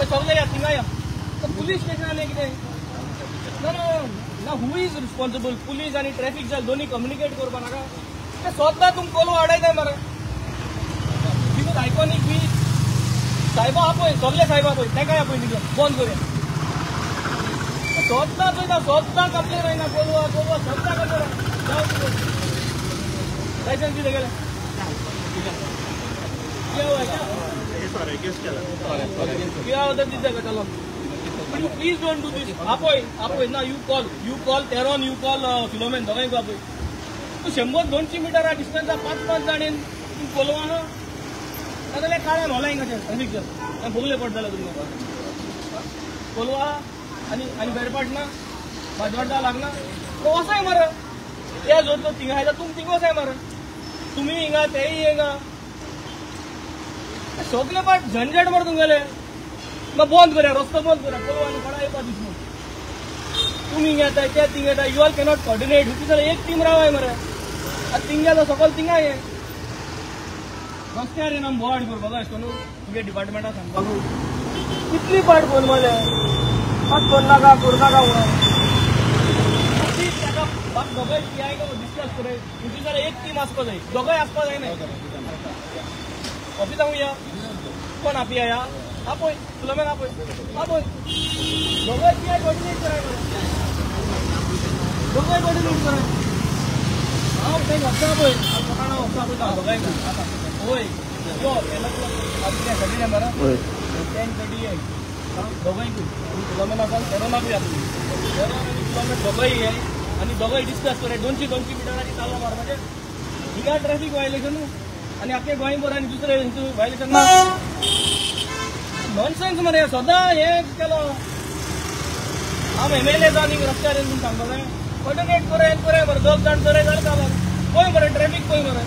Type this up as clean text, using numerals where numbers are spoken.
सगळे या थिंगा या पुलीस स्टेशनान कितें ना हू इज रिस्पॉन्सिबल पुलीस आनी ट्रॅफिक जाल दोन्ही कम्युनिकेट करपा नाका ते सोदता तुम कोलो आडायताय मरे बिकॉज आयकॉनिक बीच सायबा आपय सगळे सायबा पळय तेका आपय निघलो बंद करूया सोदता पळयता सोदता कंप्लेन जायना कोलवा कोलवा सोदता कंप्लेन लायसन्स कितें गेलें क्या होता दीजिए का चलो प्लीज डोंट डू दिस आपय ना यू कॉल तेरोन यू कॉल फिलोमेन दोगांय आपय तू 100-200 मीटर डिस्टन्स 5-5 जाणेन तू कोलवा ना नाजाल्यार काळ्यान होला हिंगा ट्रॅफिक जाम भोगले पडटले तुमकां कोलवा आनी बेडपाटना भाजवाडा लागना तो वसाय मरे त्या जोर तो थिंगा आयला तुम थिंग वसाय मरे तुम्ही हिंगा तेय हिंगा सगळे पाट झंझट मरे तुमगेले मग बंद करूया रस्तो बंद करूया कोलवा आनी कोणा येवपा दिसना तुम्ही हिंगा येताय त्या थिंग येताय यू ऑल कॅनॉट कॉर्डिनेट जाल्यार एक टीम रावाय मरे आतां थिंगा सकयल थिंगा ये रस्त्यार येवन आमी बोवाड करपाक अशें करून तुगे डिपार्टमेंटाक सांगपाक कितली पाट फोन मारले मात फोन नाका करूं नाका म्हणून ताका बाप दोगांय पीआय डिस्कस करे तुजी जाल्यार एक टीम आसपा जाय दोगांय आसपा जायना ऑफिसांक या कोण आपी या आपय फिलोमेन आपय दोगांय पीआय कोऑर्डिनेट कराय दोगांय कोऑर्डिनेट कराय हांव थंय वचना पळय सकाळी वचना पळय दोगांय होय यो आपल्या सगळ्या मरे 10:38 दोगांय फिलोमेन आसा तेरोनाकूय या तेरोन आनी फिलोमेन दोगांय ये आनी दोगांय डिस्कस कराय 200 मिटराची चालना मारपाचें हिंगा ट्रॅफिक वायलेशन आनी आख्या गोंयभर आनी दुसरे वायलेशन ना नॉनसेन्स मरे सदां हे केलो हांव MLA जावन हिंगा रस्त्यार येवन सांगता कोऑर्डिनेट करे मरे 10 जाण जरे जालें काबार पळय मरे ट्रॅफिक पळय मरे